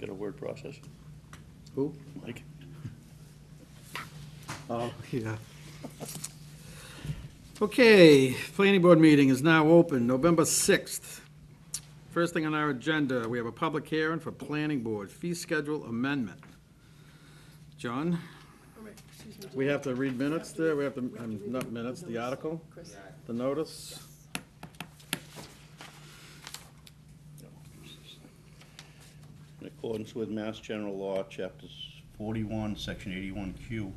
Got a word processor? Who? Mike? Oh, yeah. Okay, planning board meeting is now open, November 6th. First thing on our agenda, we have a public hearing for planning board fee schedule amendment. John? We have to read minutes there, we have to, not minutes, the article, the notice. In accordance with Mass General Law, Chapters 41, Section 81Q,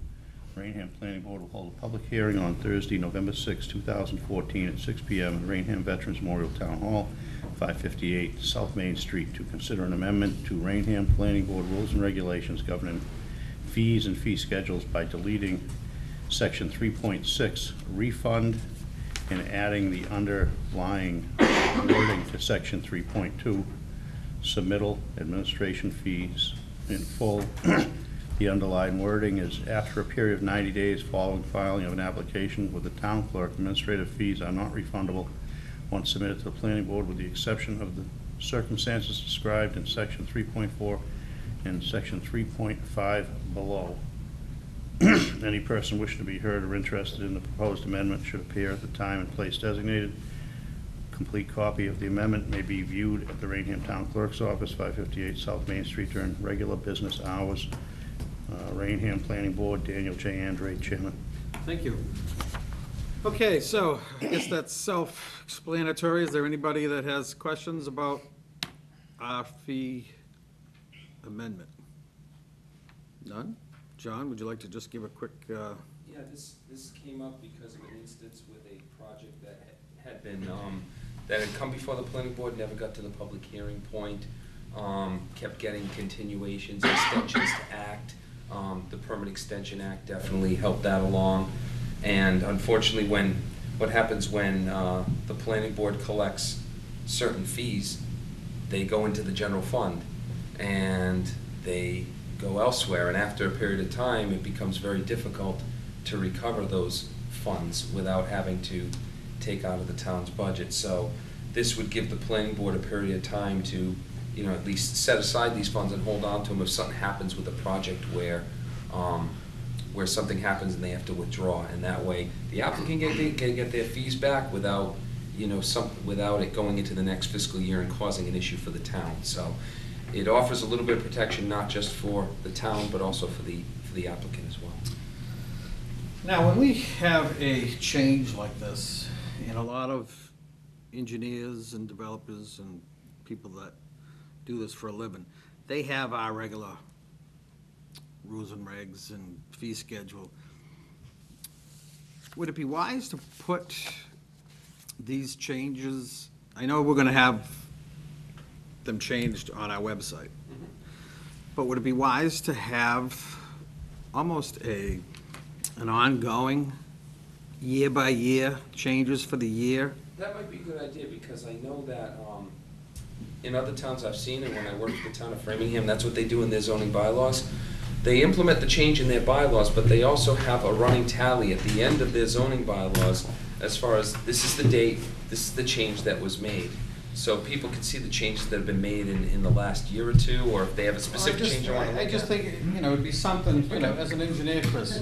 Raynham Planning Board will hold a public hearing on Thursday, November 6, 2014, at 6 p.m. at Raynham Veterans Memorial Town Hall, 558 South Main Street, to consider an amendment to Raynham Planning Board rules and regulations governing fees and fee schedules by deleting Section 3.6, refund, and adding the underlying wording to Section 3.2, submittal administration fees in full. The underlying wording is, after a period of 90 days following filing of an application with the town clerk, administrative fees are not refundable once submitted to the planning board, with the exception of the circumstances described in Section 3.4 and Section 3.5 below. Any person wishing to be heard or interested in the proposed amendment should appear at the time and place designated. Complete copy of the amendment may be viewed at the Raynham Town Clerk's Office, 558 South Main Street, during regular business hours. Raynham Planning Board, Daniel J. Andre, Chairman. Thank you. Okay, so I guess that's self-explanatory. Is there anybody that has questions about our fee amendment? None? John, would you like to just give a quick, Yeah, this came up because of an instance with a project that had been, that had come before the planning board, never got to the public hearing point, kept getting continuations, extensions to act. The Permit Extension Act definitely helped that along. And unfortunately, what happens when the planning board collects certain fees, they go into the general fund and they go elsewhere. And after a period of time, it becomes very difficult to recover those funds without having to take out of the town's budget. So this would give the planning board a period of time to, at least set aside these funds and hold on to them if something happens with a project where something happens and they have to withdraw. And that way, the applicant can get their fees back without, without it going into the next fiscal year and causing an issue for the town. So it offers a little bit of protection, not just for the town, but also for the applicant as well. now, when we have a change like this, and a lot of engineers and developers and people that do this for a living, they have our regular rules and regs and fee schedule. Would it be wise to put these changes, I know we're gonna have them changed on our website, but would it be wise to have almost an ongoing, year-by-year changes for the year? That might be a good idea, because I know that in other towns I've seen, and when I worked with the town of Framingham, that's what they do in their zoning bylaws. They implement the change in their bylaws, but they also have a running tally at the end of their zoning bylaws as far as, this is the date, this is the change that was made. So people can see the changes that have been made in the last year or two, or if they have a specific change. I just think, it'd be something, as an engineer, Chris,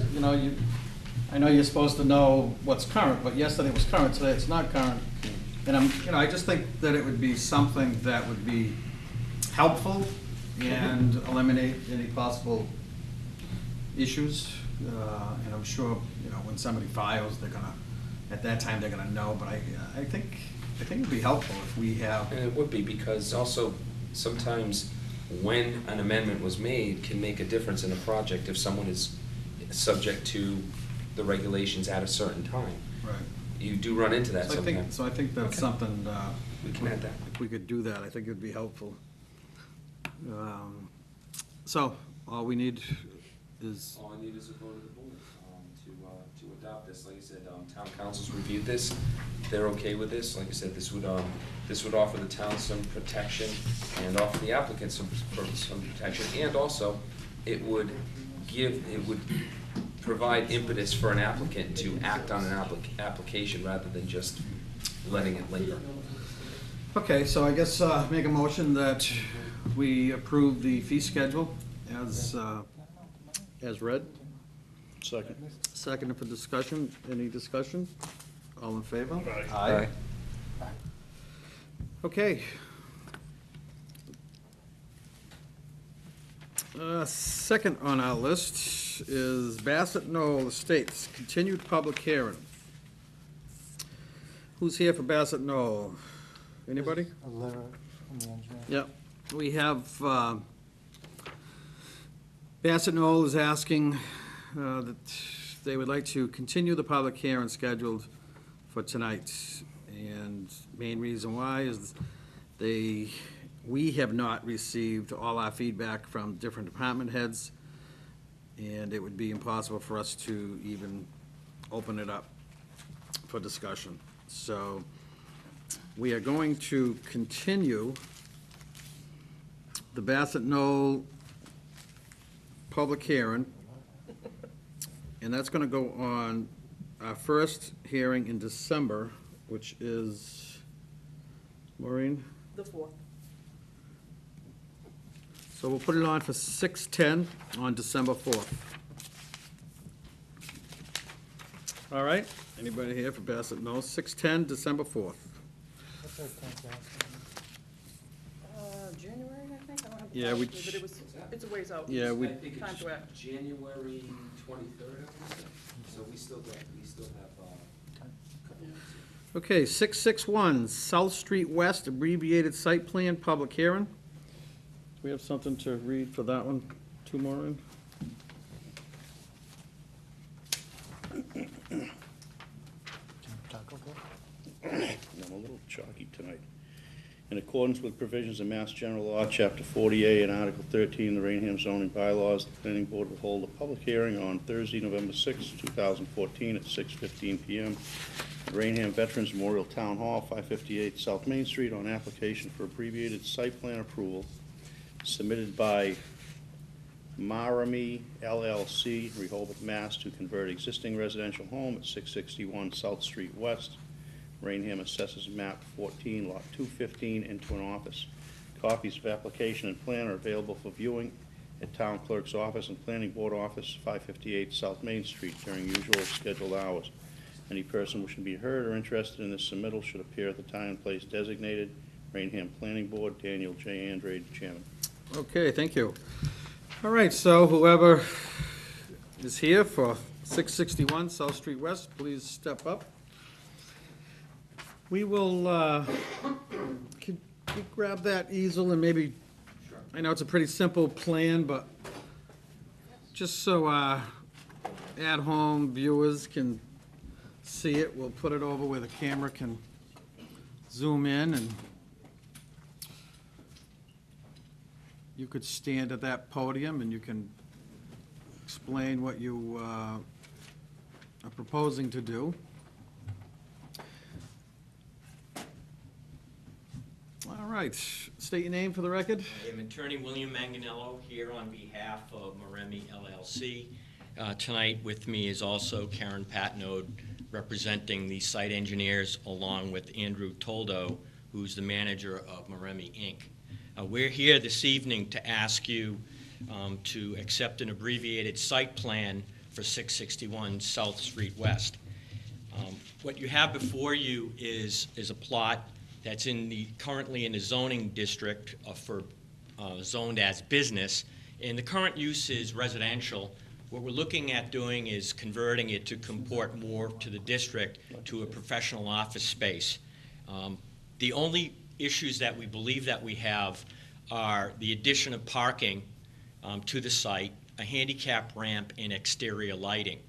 I know you're supposed to know what's current, but yesterday was current, today it's not current. And I just think that it would be something that would be helpful and eliminate any possible issues. And I'm sure, when somebody files, at that time, they're gonna know, but I think it'd be helpful if we have. And it would be, because also sometimes when an amendment was made can make a difference in a project if someone is subject to the regulations at a certain time. Right. You do run into that sometimes. So I think that's Okay. something, We can add that. if we could do that, I think it'd be helpful. So, all we need is, All I need is a vote of the board to adopt this. Like I said, town council's reviewed this. They're okay with this. Like I said, this would offer the town some protection and offer the applicant some protection. And also, it would provide impetus for an applicant to act on an application rather than just letting it linger. okay, so I guess make a motion that we approve the fee schedule as read. Second. Second for discussion. Any discussion? All in favor? Aye. Okay. Second on our list is Bassett Knoll Estates, continued public hearing. Who's here for Bassett Knoll? Anybody? A letter from the engineer. Yep. We have, Bassett Knoll is asking that they would like to continue the public hearing scheduled for tonight. And main reason why is we have not received all our feedback from different department heads, and it would be impossible for us to even open it up for discussion. So we are going to continue the Bassett Knoll public hearing, and that's gonna go on our first hearing in December, which is, Maureen? The 4th. So we'll put it on for 6/10 on December 4th. All right, anybody here for Bassett Knoll? 6/10, December 4th. What's our contract? January, I think, I don't have the Yeah, policy, we- but it was, it's a ways out. Yeah, we- I think Time it's to act. January 23rd, I think, so we still have a couple months. Okay, 661, South Street West abbreviated site plan, public hearing. Do we have something to read for that one, too, Maureen? Taco Bell? I'm a little chalky tonight. In accordance with provisions of Mass General Law, Chapter 40A and Article 13 of the Raynham zoning bylaws, the planning board will hold a public hearing on Thursday, November 6, 2014, at 6:15 PM at Raynham Veterans Memorial Town Hall, 558 South Main Street, on application for abbreviated site plan approval submitted by Maramy LLC, Rehoboth, Mass, to convert existing residential home at 661 South Street West, Raynham Assessors Map 14, Lot 215, into an office. Copies of application and plan are available for viewing at Town Clerk's Office and Planning Board Office, 558 South Main Street, during usual scheduled hours. Any person wishing to be heard or interested in this submittal should appear at the time and place designated. Raynham Planning Board, Daniel J. Andrade, Chairman. Okay, thank you. All right, so whoever is here for 661 South Street West, please step up. We will, could you grab that easel and maybe, I know it's a pretty simple plan, but just so at-home viewers can see it, we'll put it over where the camera can zoom in, and you could stand at that podium and you can explain what you are proposing to do. All right, state your name for the record. I'm Attorney William Manganello here on behalf of Maremy LLC. Tonight with me is also Karen Patnode, representing the site engineers, along with Andrew Toldo, who's the manager of Maremy Inc. We're here this evening to ask you to accept an abbreviated site plan for 661 South Street West. What you have before you is a plot that's currently in the zoning district for zoned as business, and the current use is residential. What we're looking at doing is converting it to comport more to the district to a professional office space. The only issues that we believe that we have are the addition of parking to the site, a handicap ramp, and exterior lighting.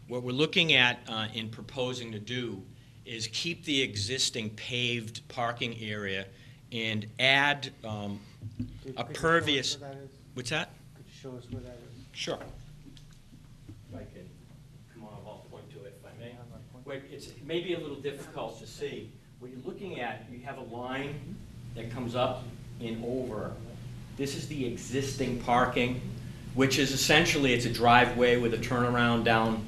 What we're looking at in proposing to do is keep the existing paved parking area and add a pervious. What's that? Could you show us where that is? Sure. If I can come on, I'll point to it if I may. Wait, it's maybe a little difficult to see. What you're looking at, you have a line that comes up and over. This is the existing parking, which is essentially, it's a driveway with a turnaround down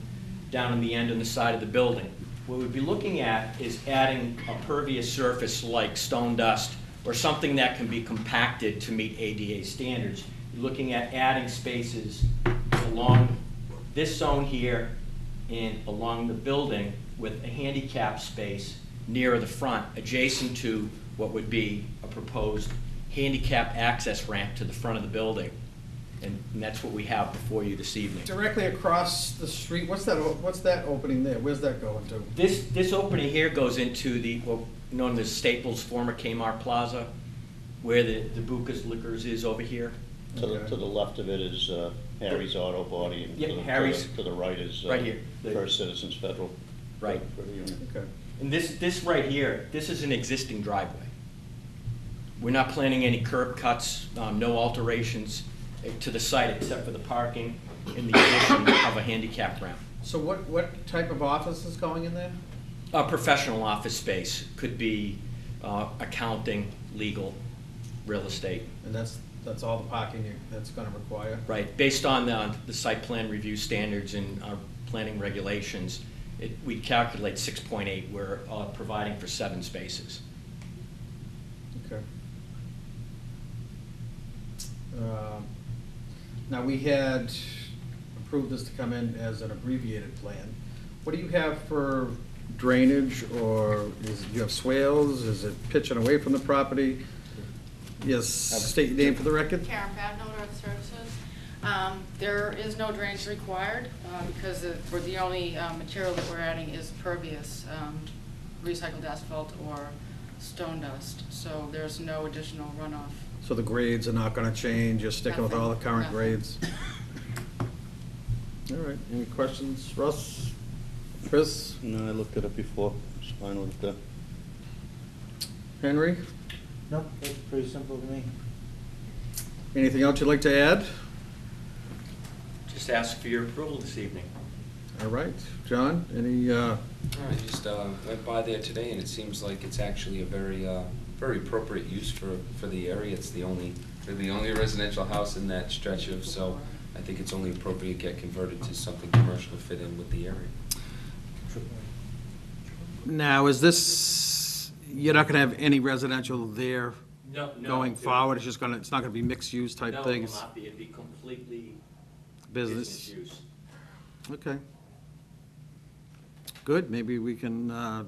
in the end on the side of the building. What we'd be looking at is adding a pervious surface like stone dust or something that can be compacted to meet ADA standards. You're looking at adding spaces along this zone here and along the building with a handicap space nearer the front, adjacent to what would be a proposed handicap access ramp to the front of the building. And that's what we have before you this evening. Directly across the street, what's that opening there? Where's that going to? This opening here goes into the, well, known as Staples, former Kmart Plaza, where the Buca's Liquors is over here. To the left of it is Harry's Auto Body, and Yeah, to the- Harry's- to the right is Right here. First Citizens Federal. Right. Credit Union. Okay. And this right here, this is an existing driveway. We're not planning any curb cuts, no alterations to the site except for the parking and the addition of a handicap ramp. So what type of office is going in there? A professional office space, could be accounting, legal, real estate. And that's all the parking that's gonna require? Right, based on the site plan review standards and our planning regulations, we calculate 6.8, we're providing for 7 spaces. Okay. Now, we had approved this to come in as an abbreviated plan. What do you have for drainage, or do you have swales? Is it pitching away from the property? Yes, state your name for the record. Karen Patnode, Earth Services. There is no drainage required because for the only material that we're adding is pervious, recycled asphalt or stone dust. So there's no additional runoff. So the grades are not gonna change, you're sticking with all the current Nothing. grades? All right, any questions? Russ? Chris? No, I looked it up before, it's fine with the, Henry? Nope, that's pretty simple to me. Anything else you'd like to add? Just ask for your approval this evening. All right, John, any, I just went by there today, and it seems like it's actually a very appropriate use for the area. It's the only residential house in that stretch of, so I think it's only appropriate to get converted to something commercial to fit in with the area. now, is this, you're not gonna have any residential there No, going forward? It's not gonna be mixed-use type No, it things? will not be, it'd be completely Business? business use. Okay. Good, maybe we can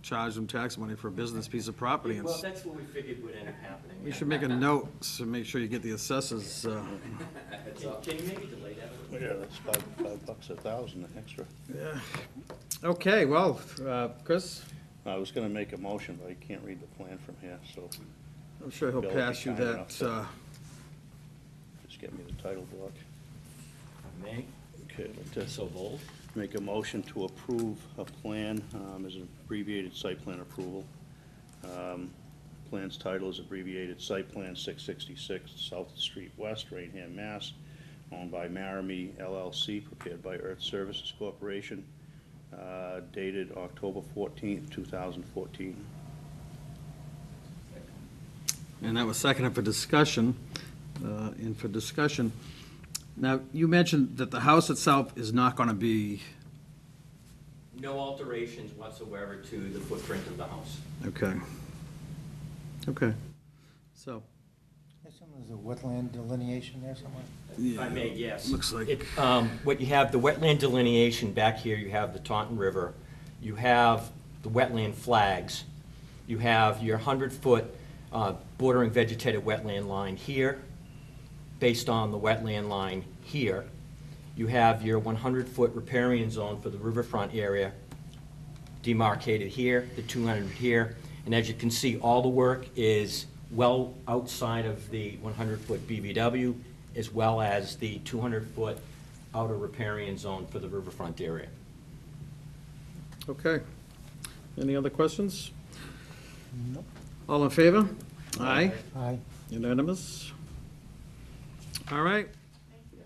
charge them tax money for a business piece of property. And Well, that's what we figured would end up happening. we should make a note to make sure you get the assessors. Can you maybe delay that? yeah, that's $5 a thousand extra. Yeah. Okay, well, Chris, I was gonna make a motion, but I can't read the plan from here, so I'm sure he'll Bill will be pass you kind enough that. to- just get me the title block. May, Okay, I'd like to so bold. make a motion to approve a plan as an abbreviated site plan approval. Plan's title is abbreviated Site Plan 666 South Street West, Raynham, Mass., owned by Maramy LLC, prepared by Earth Services Corporation, dated October 14th, 2014. And that was seconded for discussion, Now, you mentioned that the house itself is not gonna be, No alterations whatsoever to the footprint of the house. okay. Okay, so, I assume there's a wetland delineation there somewhere? If I may, yes. Looks like- It, what you have, the wetland delineation, back here you have the Taunton River, you have the wetland flags, you have your 100-foot bordering vegetated wetland line here, based on the wetland line here. You have your 100-foot riparian zone for the riverfront area demarcated here, the 200 here, and as you can see, all the work is well outside of the 100-foot BVW, as well as the 200-foot outer riparian zone for the riverfront area. okay. Any other questions? Nope. All in favor? Aye. Aye. Unanimous? All right.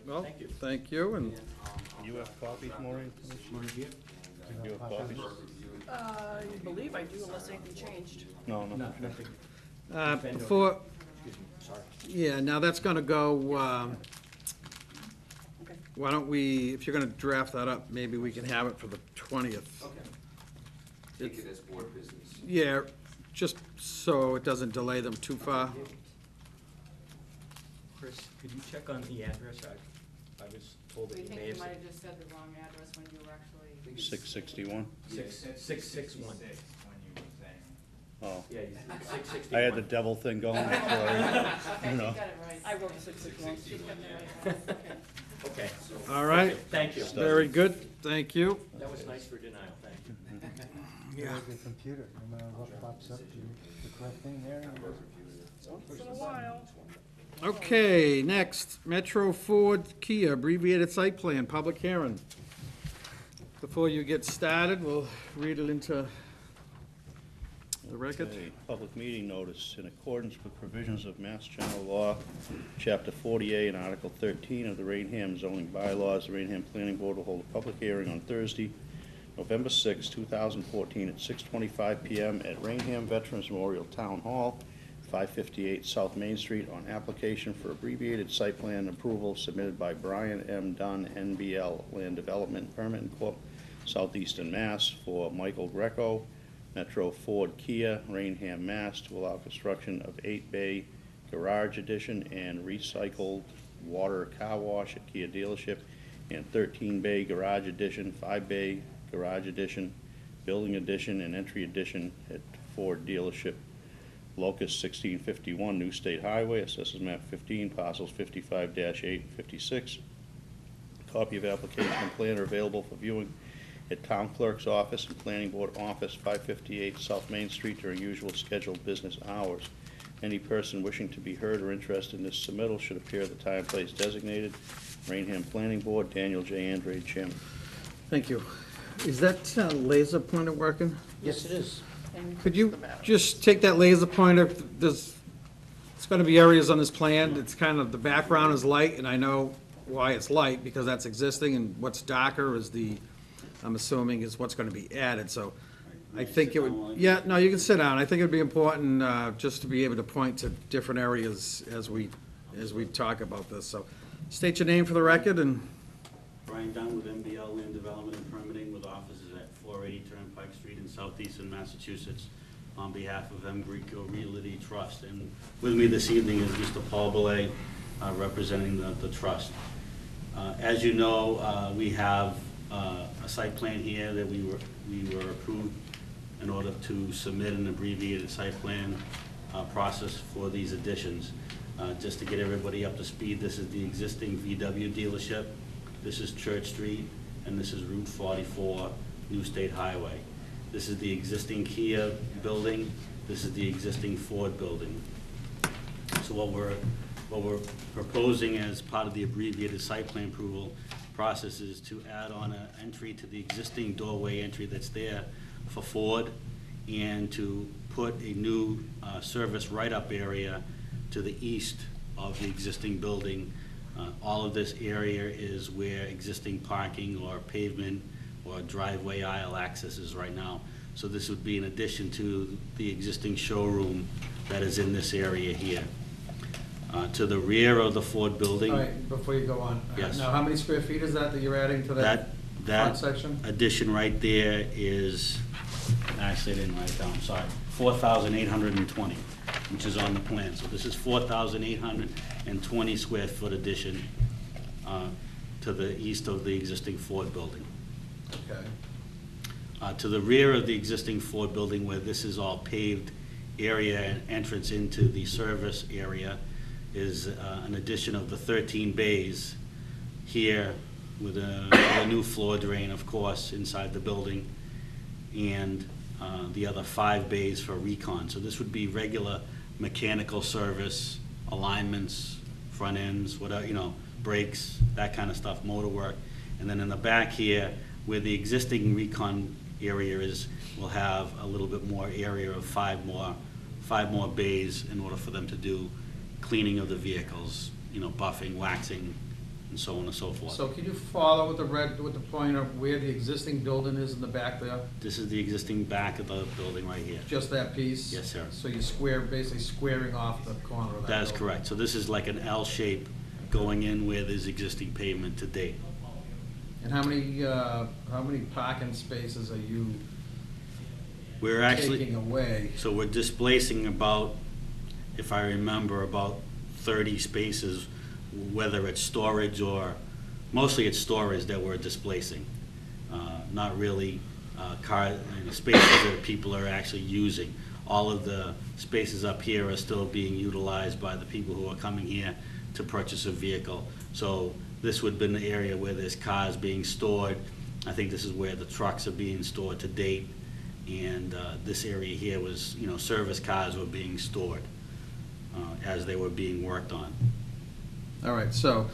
Well, Thank you. thank you, and You have copies, Maureen? You have copies? I believe I do unless anything changed. No, no. Nothing. before, Excuse me, sorry. yeah, now that's gonna go, Okay. why don't we, if you're gonna draft that up, maybe we can have it for the 20th. Okay. Take it as board business. Yeah, just so it doesn't delay them too far. Chris, could you check on the address? I was told We that you think may you have. might have just said the wrong address when you were actually. 661? 661. Oh, Yeah, 661. I had the devil thing going for it, Okay, you you know. got it right. I wrote 661. She's got the right one. Okay. Okay, All right, thank you. very good, thank you. That was nice for denial, thank you. Yeah. Like a computer, no matter what pops up, you the correct thing there. Once in a while. Okay, next, Metro Ford Kia abbreviated site plan, public hearing. Before you get started, we'll read it into the record. Okay, public meeting notice, in accordance with provisions of Mass General Law, Chapter 48 and Article 13 of the Raynham zoning bylaws, the Raynham Planning Board will hold a public hearing on Thursday, November 6, 2014, at 6:25 PM at Raynham Veterans Memorial Town Hall, 558 South Main Street, on application for abbreviated site plan approval submitted by Brian M. Dunn, NBL Land Development Permit Corp., Southeastern Mass, for Michael Greco, Metro Ford Kia, Raynham, Mass, to allow construction of 8-bay garage addition and recycled water car wash at Kia dealership, and 13-bay garage addition, 5-bay garage addition, building addition, and entry addition at Ford dealership. Locus 1651 New State Highway, assessors map 15, parcels 55-8 and 56. Copy of application and plan are available for viewing at Town Clerk's Office and Planning Board Office, 558 South Main Street, during usual scheduled business hours. Any person wishing to be heard or interested in this submittal should appear at the time and place designated. Raynham Planning Board, Daniel J. Andrade, Chairman. Thank you. Is that laser pointer working? Yes, it is. Could you just take that laser pointer, there's, it's gonna be areas on this plan, it's kind of, the background is light, and I know why it's light, because that's existing, and what's darker is the, I'm assuming, is what's gonna be added, so I think it would, yeah, no, you can sit down, I think it'd be important, just to be able to point to different areas as we talk about this, so state your name for the record, and Brian Dunn with MBL Land Development and Permitting, with offices at 480 Turnpike Street in southeastern Massachusetts, on behalf of M. Greco Realty Trust. And with me this evening is Mr. Paul Belay, representing the trust. As you know, we have a site plan here that we were approved in order to submit an abbreviated site plan process for these additions. Just to get everybody up to speed, this is the existing VW dealership. This is Church Street, and this is Route 44, New State Highway. This is the existing Kia building. This is the existing Ford building. So what we're proposing as part of the abbreviated site plan approval process is to add on an entry to the existing doorway entry that's there for Ford, and to put a new service write-up area to the east of the existing building. All of this area is where existing parking or pavement or driveway aisle access is right now. So this would be in addition to the existing showroom that is in this area here. To the rear of the Ford building. all right, before you go on. Yes. Now, how many square feet is that you're adding to that front That section? addition right there is, actually I didn't write it down, sorry, 4,820, which is on the plan. So this is 4,820 square foot addition to the east of the existing Ford building. Okay. To the rear of the existing Ford building, where this is all paved area and entrance into the service area, is an addition of the 13 bays here with a new floor drain, of course, inside the building, and the other 5 bays for recon. So this would be regular mechanical service, alignments, front ends, whatever, you know, brakes, that kind of stuff, motor work. And then in the back here, where the existing recon area is, we'll have a little bit more area of 5 more bays in order for them to do cleaning of the vehicles, you know, buffing, waxing, and so on and so forth. So can you follow with the pointer where the existing building is in the back there? This is the existing back of the building right here. Just that piece? Yes, sir. So you basically squaring off the corner of that That is building? correct. So this is like an L shape going in where there's existing pavement to date. And how many parking spaces are you We're actually. taking away. So we're displacing about, if I remember, about 30 spaces, whether it's storage or, mostly it's storage that we're displacing. Not really spaces that people are actually using. All of the spaces up here are still being utilized by the people who are coming here to purchase a vehicle. So this would have been the area where there's cars being stored. I think this is where the trucks are being stored to date. And this area here was, service cars were being stored as they were being worked on. All right, so.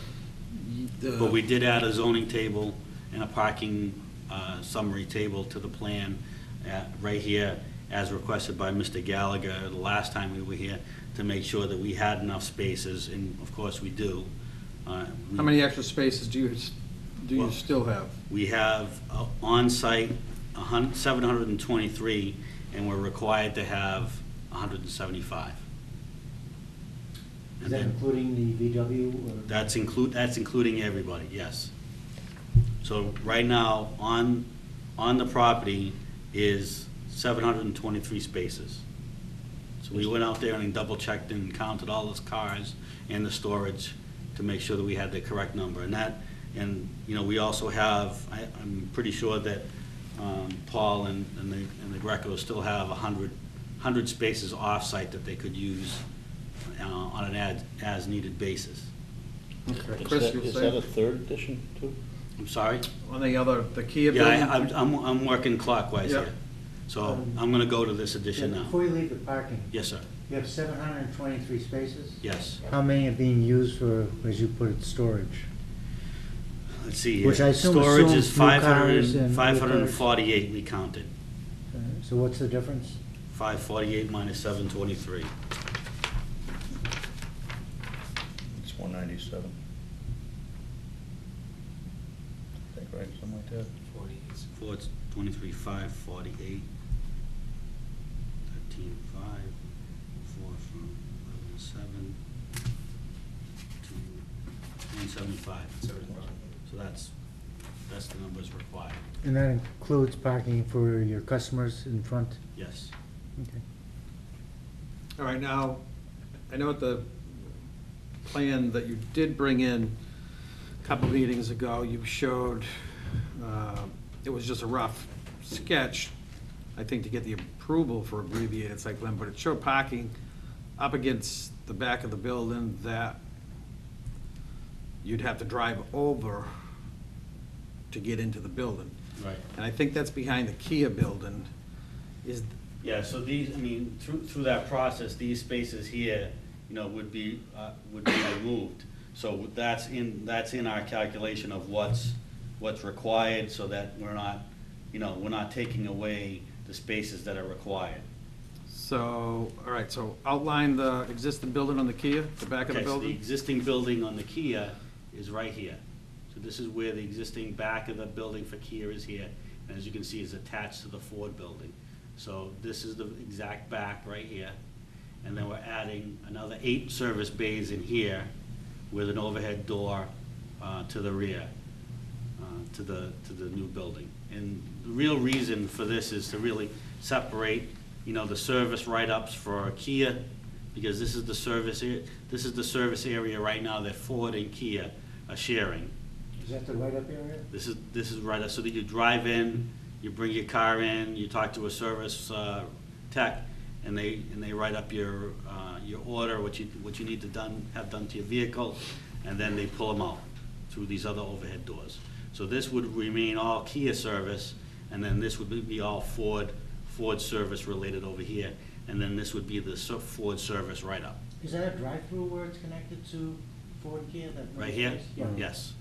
But we did add a zoning table and a parking summary table to the plan right here, as requested by Mr. Gallagher the last time we were here, to make sure that we had enough spaces, and of course we do. How many extra spaces do you Well, still have? We have on-site 723, and we're required to have 175. Is that including the VW or? That's including everybody, yes. So right now, on the property is 723 spaces. So we went out there and double-checked and counted all those cars and the storage to make sure that we had the correct number. And we also have, I'm pretty sure that Paul and the Greco still have 100 spaces off-site that they could use on an as-needed basis. Okay, Chris, you Is say? that a third edition too? I'm sorry? On the Kia building? Yeah, I'm working clockwise Yeah. here. So I'm gonna go to this edition now. Before you leave the parking, Yes, sir. you have 723 spaces? Yes. How many are being used for, as you put it, storage? Let's see here. Which I assume Storage is assumes new cars and 548 we counted. So what's the difference? 548 minus 723. It's 197. I think, right, something like that. 423, 548. 13, 5, 4 from 11, 7, 2, 175. So that's the numbers required. And that includes parking for your customers in front? Yes. Okay. All right, now, I know at the plan that you did bring in a couple meetings ago, you showed, it was just a rough sketch, I think, to get the approval for abbreviated site plan, but it showed parking up against the back of the building that you'd have to drive over to get into the building. Right. And I think that's behind the Kia building. Is, Yeah, so these, through that process, these spaces here, would be removed. So that's in our calculation of what's required, so that we're not taking away the spaces that are required. so, all right, so outline the existing building on the Kia, the back of the Okay, so the building? existing building on the Kia is right here. So this is where the existing back of the building for Kia is here. And as you can see, it's attached to the Ford building. So this is the exact back right here. And then we're adding another 8 service bays in here with an overhead door to the rear, to the new building. And the real reason for this is to really separate, the service write-ups for Kia, because this is the service area right now that Ford and Kia are sharing. Is that the write-up area? This is right up, so that you drive in, you bring your car in, you talk to a service tech, and they write up your order, what you need to have done to your vehicle, and then they pull them out through these other overhead doors. So this would remain all Kia service, and then this would be all Ford service related over here, and then this would be the Ford service right up. Is that a drive-through where it's connected to Ford Kia? That Right here? Yeah. Yes.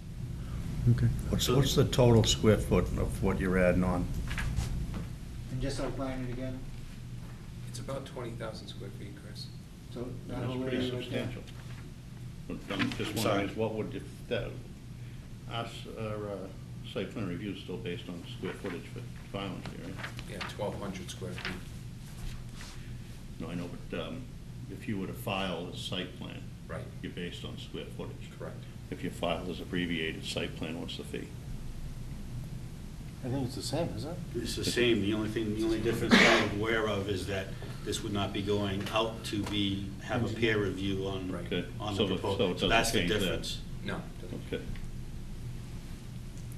Okay. What's the total square foot of what you're adding on? And just outline it again? It's about 20,000 square feet, Chris. So that That's whole pretty area right there? substantial. But I'm just Sorry. wondering, what would, if that, our site plan review is still based on square footage for filings here, right? Yeah, 1,200 square feet. No, I know, but if you were to file a site plan, Right. you're based on square footage. Correct. If you file as abbreviated site plan, what's the fee? I think it's the same, isn't it? It's the same, the only difference I'm aware of is that this would not be going out to have a peer review on Okay. the So it proposal. doesn't That's the change that. difference. No. Okay.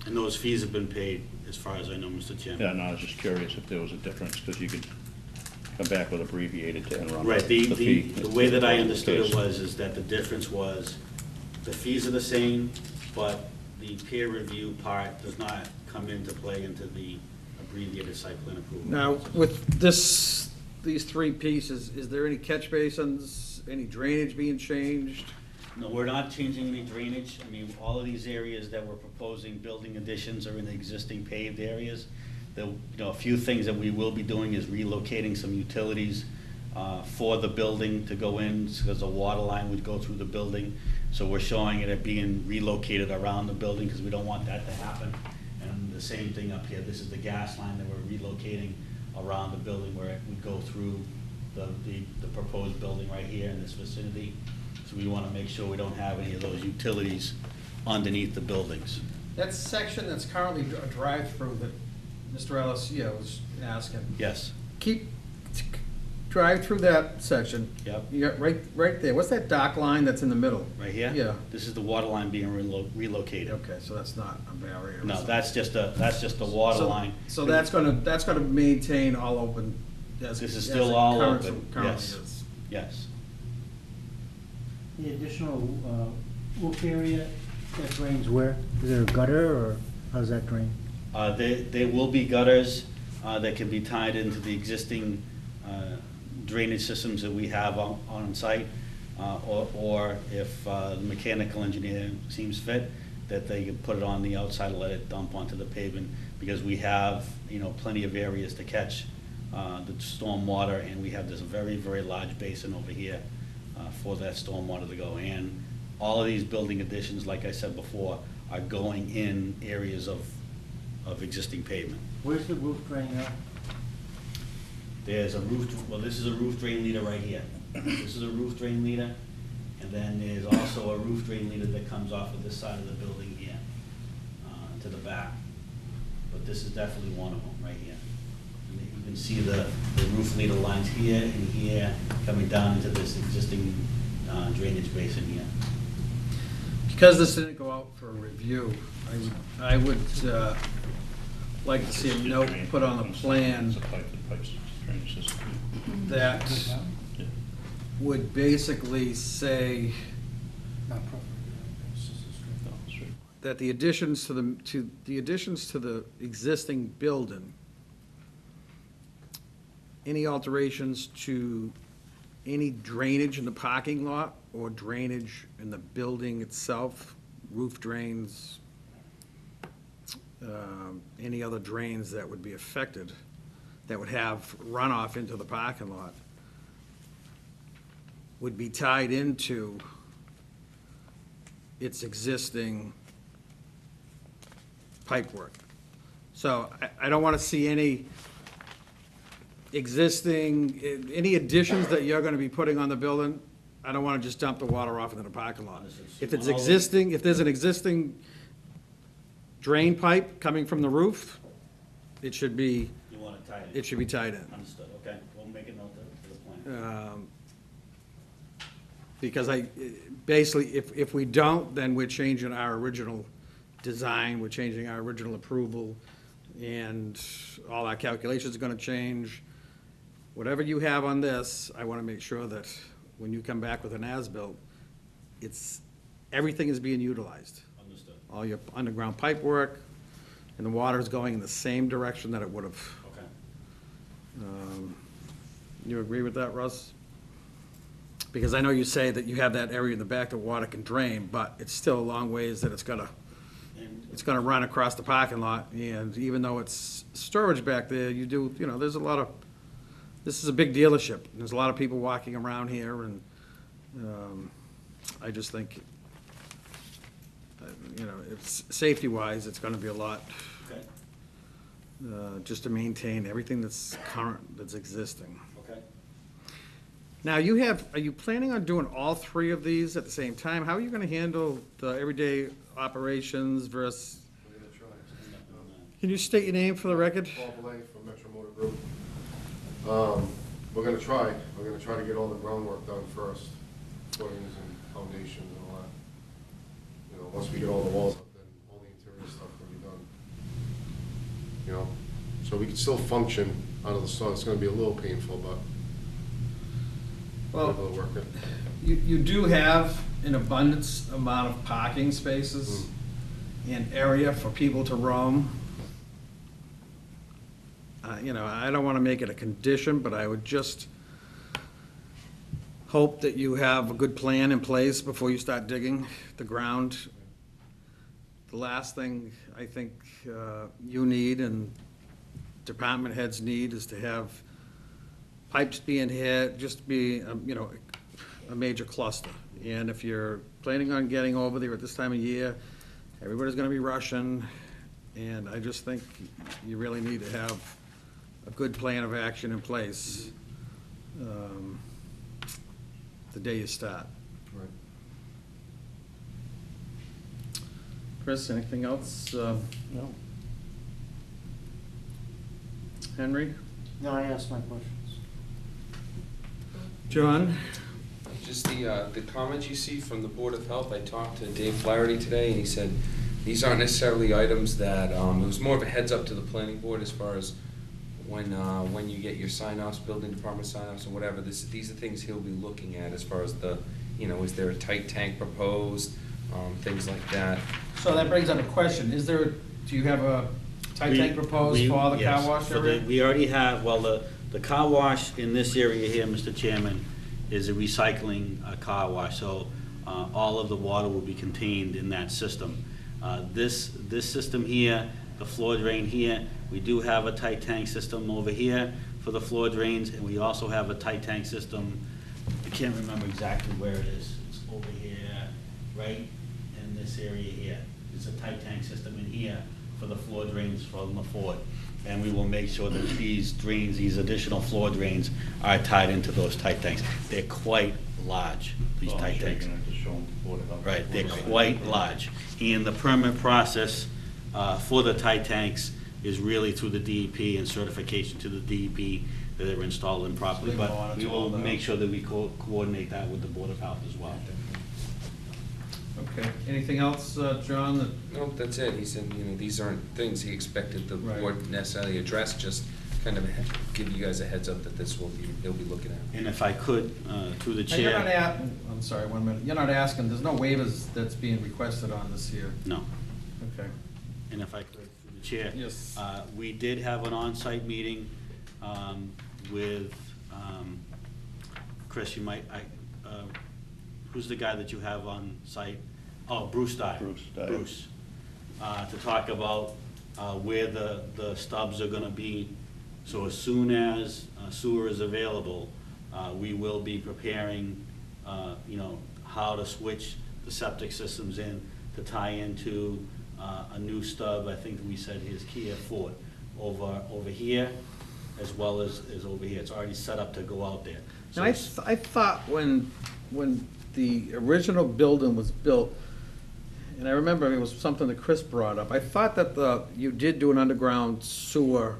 And those fees have been paid, as far as I know, Mr. Chairman. Yeah, no, I was just curious if there was a difference, because you could come back with abbreviated to Enron. Right, the fee. way that I understood it was, is that the difference was, the fees are the same, but the peer review part does not come into play into the abbreviated site plan approval. Now, with these three pieces, is there any catch basins, any drainage being changed? No, we're not changing any drainage. I mean, all of these areas that we're proposing building additions are in the existing paved areas. A few things that we will be doing is relocating some utilities for the building to go in, because the water line would go through the building. So we're showing it being relocated around the building, because we don't want that to happen. And the same thing up here, this is the gas line that we're relocating around the building, where it would go through the proposed building right here in this vicinity. So we want to make sure we don't have any of those utilities underneath the buildings. That section that's currently a drive-through that Mr. Alessio was asking. Yes, Drive through that section. Yep. You got right there. What's that dock line that's in the middle? right here? Yeah. This is the water line being relocated. Okay, so that's not a barrier. No, that's just the water line. So that's gonna maintain all open. This is still all open, Currently yes. is. Yes. The additional roof area that drains where? Is there a gutter, or how's that drain? There will be gutters that can be tied into the existing drainage systems that we have on site, or if the mechanical engineer seems fit, that they can put it on the outside and let it dump onto the pavement, because we have, plenty of areas to catch the storm water, and we have this very, very large basin over here for that storm water to go in. All of these building additions, like I said before, are going in areas of existing pavement. Where's the roof drain now? There's a this is a roof drain leader right here. This is a roof drain leader, and then there's also a roof drain leader that comes off of this side of the building here, to the back. But this is definitely one of them, right here. And you can see the roof leader lines here and here, coming down into this existing drainage basin here. Because this didn't go out for a review, I would like to see a note put on the plan It's a pipes drainage system. that Yeah. would basically say Not proper. It's just a straight. No, it's right. that the additions to the existing building, any alterations to any drainage in the parking lot or drainage in the building itself, roof drains, any other drains that would be affected, that would have runoff into the parking lot, would be tied into its existing pipework. So I don't want to see any any additions that you're going to be putting on the building. I don't want to just dump the water off into the parking lot. If it's existing, if there's an existing drain pipe coming from the roof, it should be, You want it tied in? it should be tied in. Understood, okay. We'll make a note to the plan. Because basically, if we don't, then we're changing our original design, we're changing our original approval, and all our calculations are gonna change. Whatever you have on this, I wanna make sure that when you come back with an as-built, everything is being utilized. Understood. All your underground pipe work, and the water is going in the same direction that it would have. Okay. You agree with that, Russ? Because I know you say that you have that area in the back that water can drain, but it's still a long ways that it's gonna run across the parking lot, and even though it's storage back there, there's a lot of, this is a big dealership. There's a lot of people walking around here, and, I just think, it's, safety-wise, it's gonna be a lot, Okay, just to maintain everything that's current, that's existing. okay. Now, are you planning on doing all three of these at the same time? How are you gonna handle the everyday operations versus, Can you state your name for the record? Paul Belay from Metro Motor Group. We're gonna try to get all the groundwork done first, footings and foundations and all that. You know, once we get all the walls up, then all the interior stuff will be done. You know, so we can still function out of the sun. It's gonna be a little painful, but we'll be able to work it. You do have an abundance amount of parking spaces and area for people to roam. You know, I don't want to make it a condition, but I would just hope that you have a good plan in place before you start digging the ground. The last thing I think you need and department heads need is to have pipes being hit, just be, you know, a major cluster. And if you're planning on getting over there at this time of year, everybody's gonna be rushing, and I just think you really need to have a good plan of action in place the day you start. Right. Chris, anything else? No. Henry? No, I asked my questions. John? Just the comments you see from the Board of Health, I talked to Dave Flaherty today, and he said these aren't necessarily items that, it was more of a heads up to the planning board as far as when you get your sign-offs, building department sign-offs and whatever, these are things he'll be looking at as far as the, you know, is there a tight tank proposed, things like that. So that brings up a question, do you have a tight tank proposed for the car wash area? We already have, well, the car wash in this area here, Mr. Chairman, is a recycling car wash, so all of the water will be contained in that system. This system here, the floor drain here, we do have a tight tank system over here for the floor drains, and we also have a tight tank system, I can't remember exactly where it is, it's over here, right in this area here. It's a tight tank system in here for the floor drains from the Ford. And we will make sure that these drains, these additional floor drains are tied into those tight tanks. They're quite large, these tight tanks. Right, they're quite large. And the permit process for the tight tanks is really through the DEP and certification to the DEP that they're installed in properly. But we will make sure that we coordinate that with the Board of Health as well. Okay, anything else, John? Nope, that's it. He said, you know, these aren't things he expected the Right. board necessarily address, just kind of give you guys a heads up that they'll be looking at. And if I could, through the You're not chair. I'm sorry, 1 minute. You're not asking, there's no waivers that's being requested on this here. No. Okay. And if I could, through the chair. Yes. We did have an on-site meeting with, Chris, you might, who's the guy that you have on site? Oh, Bruce Dyer. Bruce Dyer. Bruce, to talk about where the stubs are gonna be. So as soon as sewer is available, we will be preparing, you know, how to switch the septic systems in to tie into a new stub. I think we said his Kia Ford over here as well as over here. It's already set up to go out there. So And it's- I thought when the original building was built, and I remember it was something that Chris brought up, I thought that you did do an underground sewer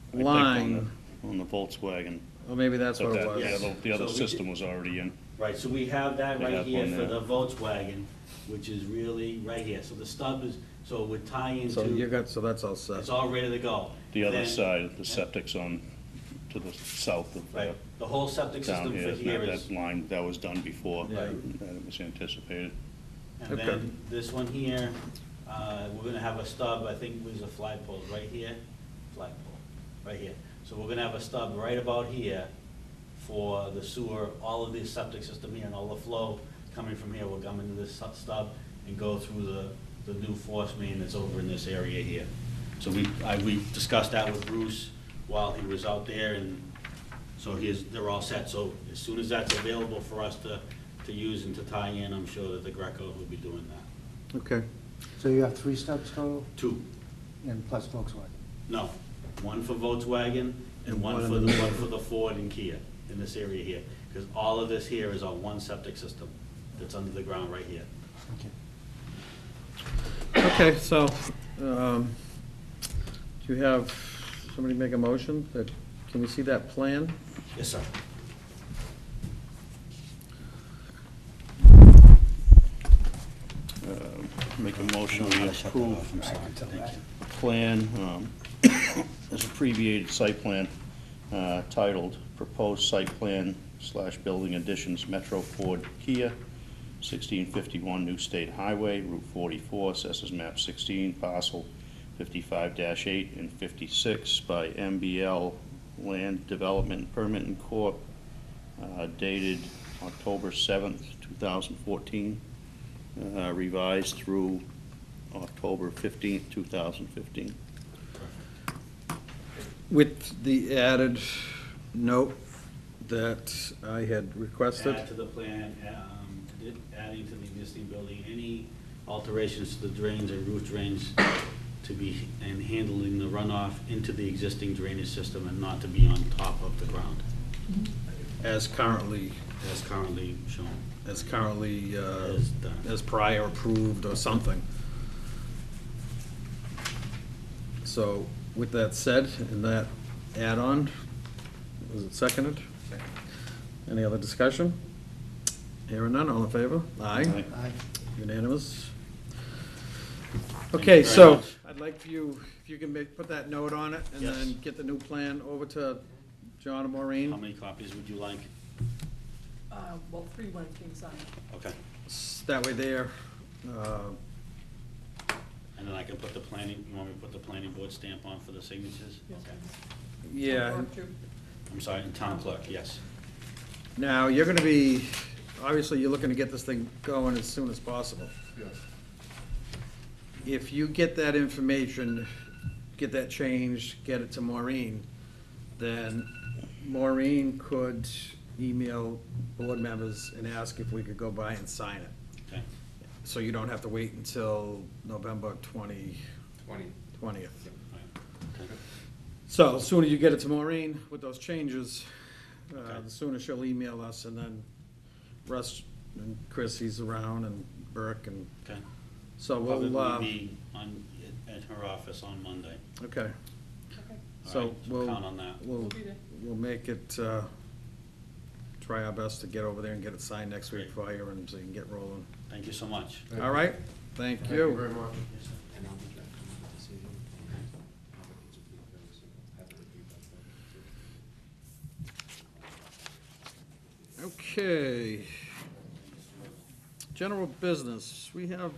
I think line, on the Volkswagen. or maybe that's But what it that- was. yeah, the other So we system did- was already in. Right, so we have that They right have here one for there. the Volkswagen, which is really right here. So the stub is, so it would tie into. So that's all set. It's all ready to go. The other Then- side, the septic's on to the south of Right, the whole septic down system here. for here That is, line, that was done before. Yeah. That it was anticipated. and Okay. then this one here, we're gonna have a stub, I think there's a flagpole right here, flagpole, right here. So we're gonna have a stub right about here for the sewer, all of the septic system here and all the flow coming from here will come into this stub and go through the new force main that's over in this area here. So we discussed that with Bruce while he was out there, and so they're all set. So as soon as that's available for us to use and to tie in, I'm sure that the Greco will be doing that. Okay. So you have 3 stubs total, 2, and plus Volkswagen? no, 1 for Volkswagen and one for the Ford and Kia in this area here. Because all of this here is on one septic system that's under the ground right here. Okay. Okay, so, you have, somebody make a motion that, can we see that plan? Yes, sir. Make a motion we approve a plan, as abbreviated site plan, titled Proposed Site Plan / Building Additions Metro Ford Kia, 1651 New State Highway, Route 44, Assessors Map 16, parcel 55-8 and 56 by MBL Land Development and Permitting Corp., dated October 7th, 2014, revised through October 15th, 2015. With the added note that I had requested. Add to the plan, adding to the existing building, any alterations to the drains and roof drains to be, and handling the runoff into the existing drainage system and not to be on top of the ground, As currently, as currently shown. as currently, As done. as prior approved or something. So with that said, and that add-on, was it seconded? Any other discussion? Hearing none, all in favor? Aye. Aye. Unanimous. you Okay, very so much. I'd like for you, if you can put that note on it and Yes. then get the new plan over to John and How Maureen. many copies would you like? Well, 3 when it came signed. Okay. That way there, And then I can put the planning, you want me to put the planning board stamp on for the signatures? Yes, Okay. yeah. Or two. I'm sorry, and town clerk, yes. Now, you're gonna be, obviously, you're looking to get this thing going as soon as possible. Yes. If you get that information, get that changed, get it to Maureen, then Maureen could email board members and ask if we could go by and sign it. Okay. So you don't have to wait until November 20th. 20. All right. Okay. So the sooner you get it to Maureen with those changes, Okay. the sooner she'll email us, and then Russ and Chris, he's around, and Burke, and Okay. so we'll, Probably be at her office on Monday. okay. Okay, All So right, we'll, count on that. we'll we'll, be there. we'll make it, try our best to get over there and get it signed next week for you, and so you can get rolling. Thank you so much. Thank All you. right? Thank Thank you you. very much. And I'll be back on this evening. I'll get these to you very soon. Have it with you by then. Okay. General business, we have,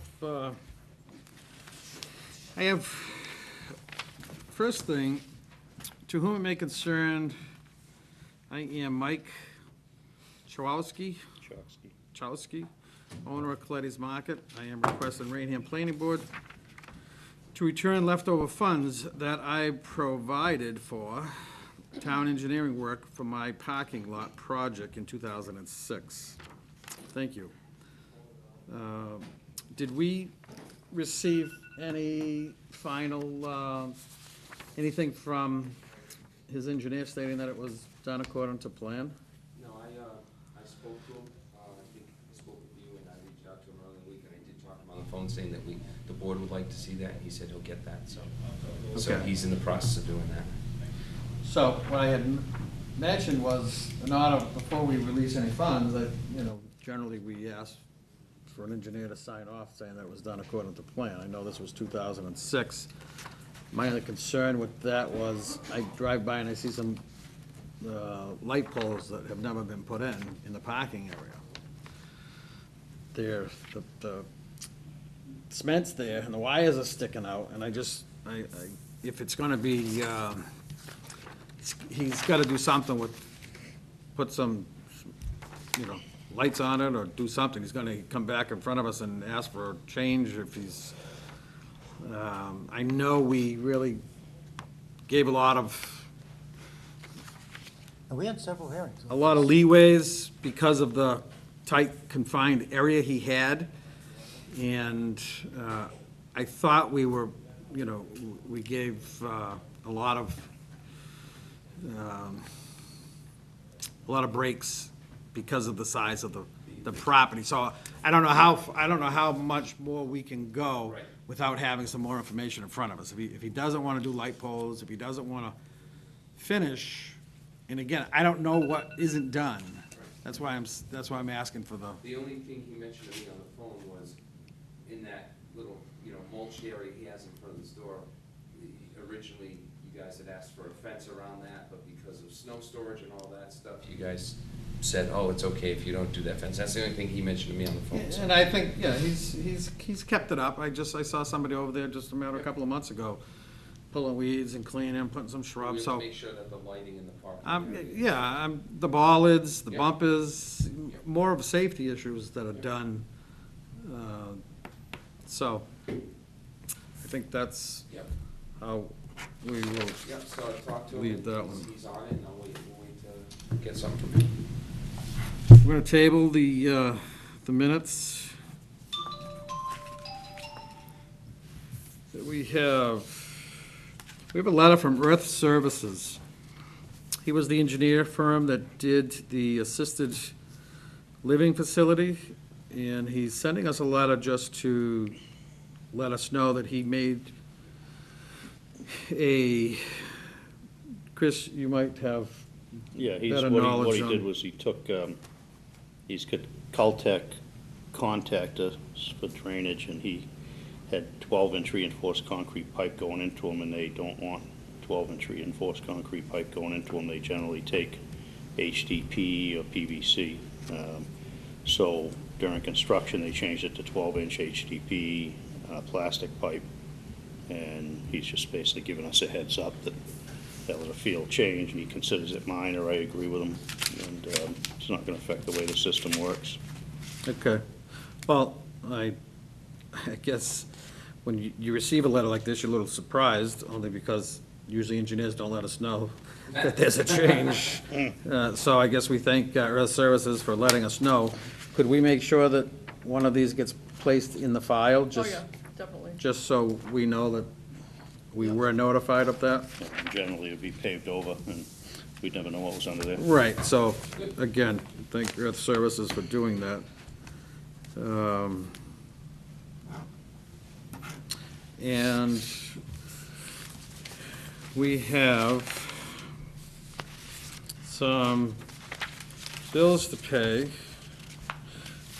I have, first thing, to whom it may concern, I am Mike Chowski, owner of Coletti's Market. I am requesting Raynham Planning Board to return leftover funds that I provided for town engineering work for my parking lot project in 2006. Thank you. Did we receive any final, anything from his engineer stating that it was done according to plan? No, I spoke to him, I think I spoke with you, and I reached out to him earlier in the week, and I did talk to him on the phone saying that the board would like to see that, and he said he'll get that, so. So Okay. he's in the process of doing that. So what I had mentioned was, in order, before we release any funds, that, generally we ask for an engineer to sign off saying that it was done according to plan. I know this was 2006. My only concern with that was, I drive by and I see some light poles that have never been put in the parking area. The cement's there and the wires are sticking out, and if it's gonna be, he's gotta do something with, put some, lights on it or do something. He's gonna come back in front of us and ask for a change if he's, I know we really gave a lot of And we had several hearings. leeways because of the tight confined area he had. And I thought we were, we gave a lot of breaks because of the size of the the property. So I don't know how much more we can go Right. without having some more information in front of us. If he doesn't want to do light poles, if he doesn't want to finish, and again, I don't know what isn't done. That's why I'm asking for the, The only thing he mentioned to me on the phone was in that little, mulched area he has in front of the store, originally, you guys had asked for a fence around that, but because of snow storage and all that stuff, you guys said, oh, it's okay if you don't do that fence. That's the only thing he mentioned to me on the phone. so. and I think, yeah, he's kept it up. I saw somebody over there just a couple of months ago, pulling weeds and cleaning, putting some We shrubs, would so. make sure that the lighting in the parking area. Yeah, the bollards, the Yeah. bumpers, more of safety issues that are done. So, I think that's Yep, how we will. yep, so I talked to him. Leave and that one. He's on it, and we'll wait to get something from him. We're gonna table the minutes. We have a letter from Earth Services. He was the engineer firm that did the assisted living facility, and he's sending us a letter just to let us know that he made Chris, you might have Yeah, better what knowledge he on. did was he took, he's got Caltech contact us for drainage, and he had 12-inch reinforced concrete pipe going into them, and they don't want 12-inch reinforced concrete pipe going into them. They generally take HDP or PVC. So during construction, they changed it to 12-inch HDP plastic pipe, and he's just basically giving us a heads up that was a field change, and he considers it minor. I agree with him, and it's not going to affect the way the system works. Okay. Well, I guess when you receive a letter like this, you're a little surprised, only because usually engineers don't let us know that there's a change. So I guess we thank Earth Services for letting us know. Could we make sure that one of these gets placed in the file? Oh, Just, yeah, definitely. just so we know that we were notified of that? Generally, it'd be paved over, and we'd never know what was under there. Right, so, again, thank Earth Services for doing that. And we have some bills to pay.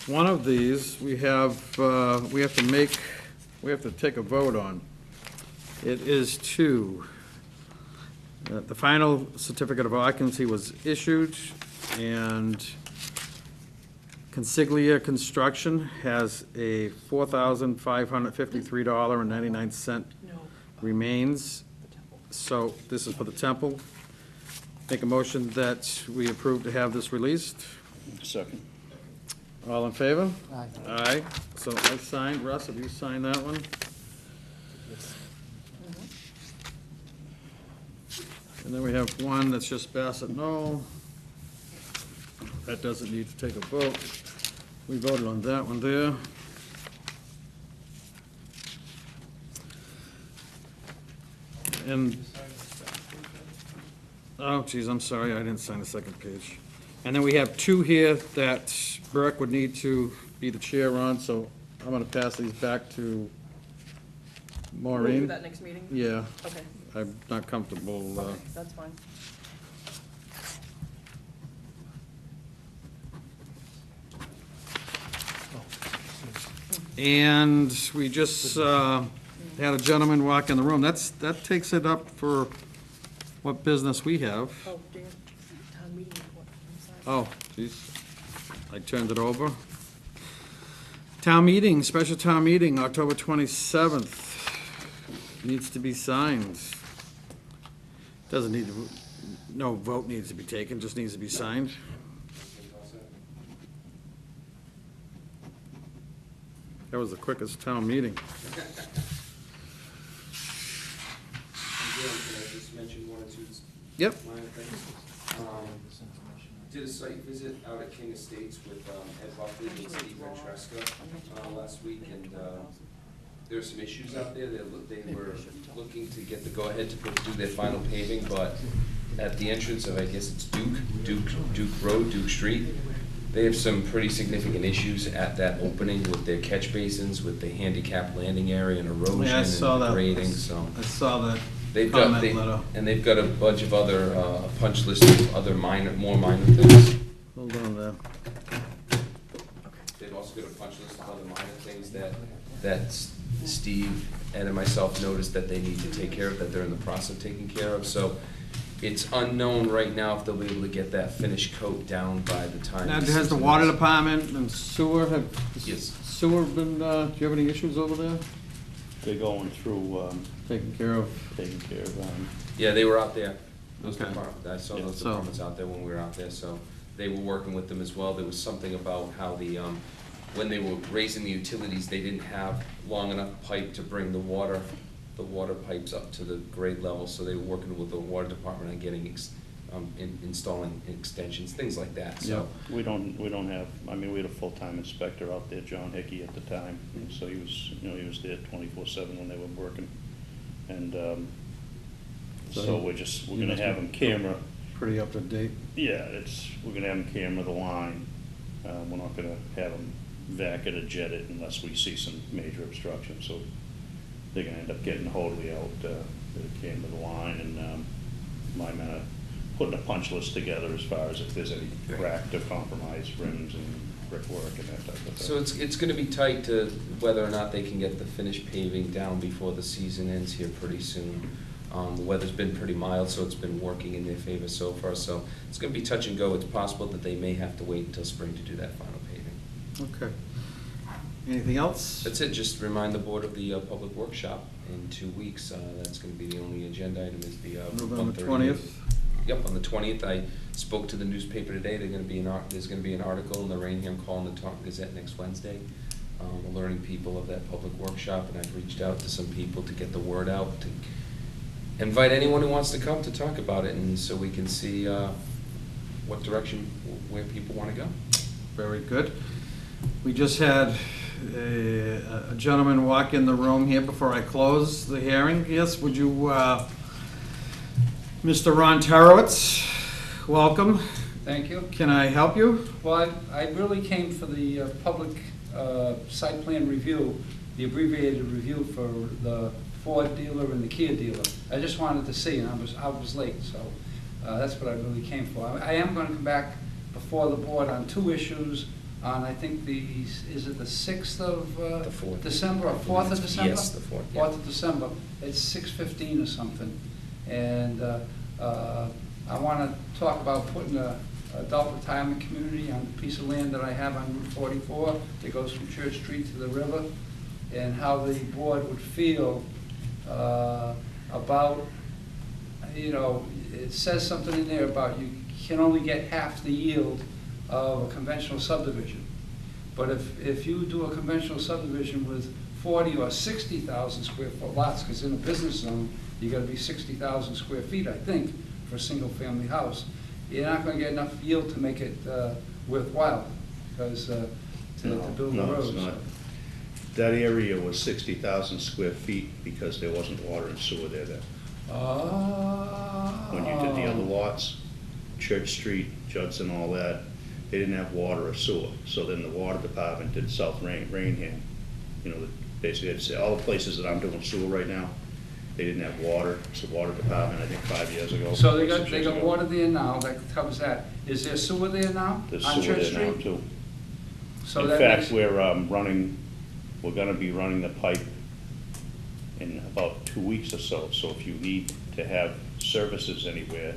One of these, we have to take a vote on. It is the final certificate of occupancy was issued, and Consiglia Construction has a $4,553.99 No. remains. So this is for the temple. Make a motion that we approve to have this released. Second. All in favor? Aye. Aye. So I signed, Russ, have you signed that one? And then we have one that's just Bassett Knoll. That doesn't need to take a vote. We voted on that one there. And, oh geez, I'm sorry, I didn't sign the second page. And then we have two here that Burke would need to be the chair on, so I'm gonna pass these back to We'll do Maureen. that next meeting? Yeah, Okay, I'm not comfortable, okay, that's fine. and we just had a gentleman walk in the room. That takes it up for what business we have. Oh, Dan, town meeting report, I'm sorry. Oh, geez, I turned it over. Town meeting, special town meeting, October 27th, needs to be signed. Doesn't need to, no vote needs to be taken, just needs to be signed. That was the quickest town meeting. Can I just mention one or two Yep. minor things? Did a site visit out at King Estates with Ed Buckley and Steve Ventresca last week, and there's some issues out there. They were looking to get the go-ahead to do their final paving, but at the entrance of, I guess it's Duke Road, Duke Street, They have some pretty significant issues at that opening with their catch basins, with the handicap landing area and erosion Yeah, I saw and that. grading, so. I saw that They've got, comment letter. and they've got a bunch of other, punch lists of other more minor things. Hold on there. They've also got a punch list of other minor things that Steve, Ed, and myself noticed that they need to take care of, that they're in the process of taking care of, so it's unknown right now if they'll be able to get that finish coat down by the time. Now, the has the season water is. department and sewer, Yes. sewer been, do you have any issues over there? They're going through, Taken care of? taking care of, Yeah, they were out there. Those Okay. I saw Yeah. those So- departments out there when we were out there, so they were working with them as well. There was something about how when they were raising the utilities, they didn't have long enough pipe to bring the water pipes up to the grade level, so they were working with the water department on getting, installing extensions, things like that, so. we don't have, I mean, we had a full-time inspector out there, John Hickey at the time, and so he was, he was there 24/7 when they were working. And, so we're gonna have him camera, Pretty up to date. yeah, we're gonna have him camera the line. We're not gonna have him vac it or jet it unless we see some major obstruction, so they're gonna end up getting Hoadley out, to camera the line, and, my men are putting a punch list together as far as if there's any cracked or compromised rims and brickwork and that type of So thing. it's gonna be tight to whether or not they can get the finished paving down before the season ends here pretty soon. The weather's been pretty mild, so it's been working in their favor so far, so it's gonna be touch and go. It's possible that they may have to wait until spring to do that final paving. Okay. Anything else? That's it, just remind the board of the public workshop in 2 weeks. That's gonna be the only agenda item is the November 1:30. 20th? Yep, on the 20th. I spoke to the newspaper today. There's gonna be an article in the Raynham Call and the Talk Gazette next Wednesday, alerting people of that public workshop, and I've reached out to some people to get the word out, to invite anyone who wants to come to talk about it, and so we can see what direction, where people wanna go. Very good. We just had a gentleman walk in the room here before I close the hearing. Yes, would you, Mr. Ron Tarowitz, welcome. Thank you. Can I help you? Well, I really came for the public site plan review, the abbreviated review for the Ford dealer and the Kia dealer. I just wanted to see, and I was late, so that's what I really came for. I am going to come back before the board on 2 issues on, I think, is it the 6th of The 4th. December, or 4th of December? Yes, the 4th, yeah. 4th of December. It's 6:15 or something. And I want to talk about putting a adult retirement community on a piece of land that I have on Route 44 that goes from Church Street to the river, and how the board would feel about, it says something in there about you can only get half the yield of a conventional subdivision. But if you do a conventional subdivision with 40 or 60,000 square foot lots, because in a business zone, you gotta be 60,000 square feet, I think, for a single-family house, you're not gonna get enough yield to make it worthwhile, because to build the No, roads. it's not. That area was 60,000 square feet because there wasn't water and sewer there then. When you did the other lots, Church Street, Judson, all that, they didn't have water or sewer. So then the water department did South Raynham. Basically, I'd say all the places that I'm doing sewer right now, they didn't have water. It's the water department, I think 5 years ago. So they 6 years got ago. water there now, that covers that. Is there sewer there now? There's on sewer Church there now Street? too. So In that fact, makes- we're gonna be running the pipe in about 2 weeks or so. So if you need to have services anywhere,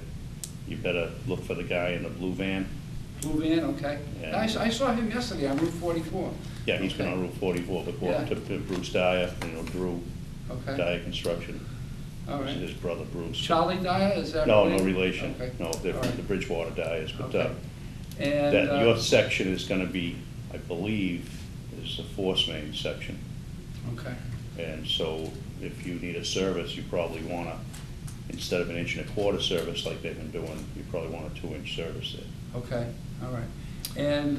you better look for the guy in the blue van. Blue van, okay. Yeah. I saw him yesterday on Route 44. Yeah, he's been Okay. on Route 44, but Yeah. to Bruce Dyer, Drew Okay, Dyer Construction. all This is right. his brother Bruce. Charlie Dyer, is that? No, no related? relation. Okay. No, they're All from right. the Bridgewater Dyers, but Okay. And, that, your section is gonna be, I believe, is the force main section. okay, And so if you need a service, you probably wanna, instead of an 1.25 inch service like they've been doing, you probably want a 2-inch service there. okay, all right. And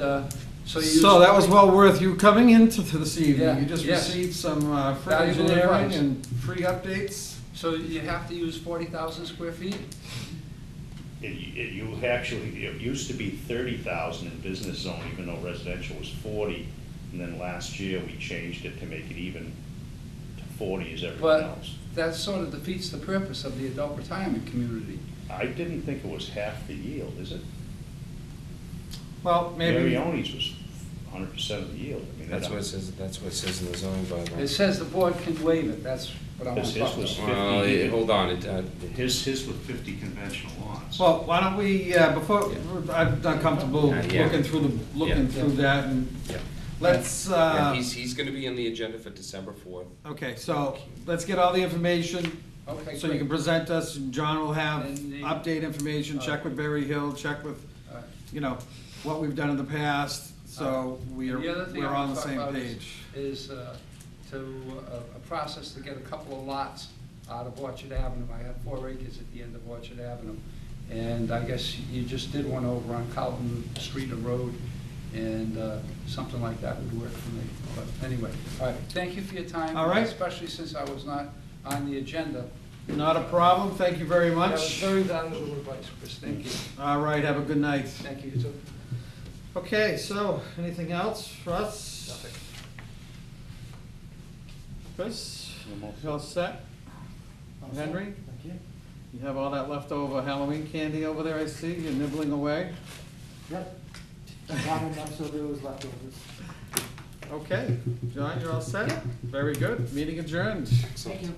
so you. So that was well worth you coming into this Yeah, evening. You just yes. received some free Valuable engineering advice. and free updates. So you have to use 40,000 square feet? it used to be 30,000 in business zone, even though residential was 40. And then last year, we changed it to make it even to 40 as everyone But else. that sort of defeats the purpose of the adult retirement community. I didn't think it was half the yield, is it? Well, maybe, Marioni's was 100% of the yield. I mean, That's what it says, that's what it says in the zoning bylaw. It says the board can waive it, that's what I want His to talk was about. 50. Well, hold on, His was 50 conventional lots. well, why don't we, before, I'm not comfortable Yeah. looking through that, and Yeah. let's, Yeah, he's gonna be on the agenda for December 4th. okay, so, let's get all the information, Okay, so you great. can present us, and John will have And the- update information, check with Berry Hill, check with, All right. you know, what we've done in the past, so The other thing we're I on want the to talk same about page. is a process to get a couple of lots out of Orchard Avenue. I have 4 acres at the end of Orchard Avenue. And I guess you just did one over on Carlton Street and Road, and something like that would work for me. But anyway, all right, thank you for your time. All right. Especially since I was not on the agenda. Not a problem, thank you very That was much. very valuable advice, Chris, thank you. All right, have a good night. Thank you, you too. Okay, so, anything else for us? Nothing. Chris, I'm all you all set? Henry, Thank you. you have all that leftover Halloween candy over there, I see, you're nibbling away? Yep. Not enough, so there was leftovers. Okay, John, you're all set? Very good, meeting adjourned. Thank you.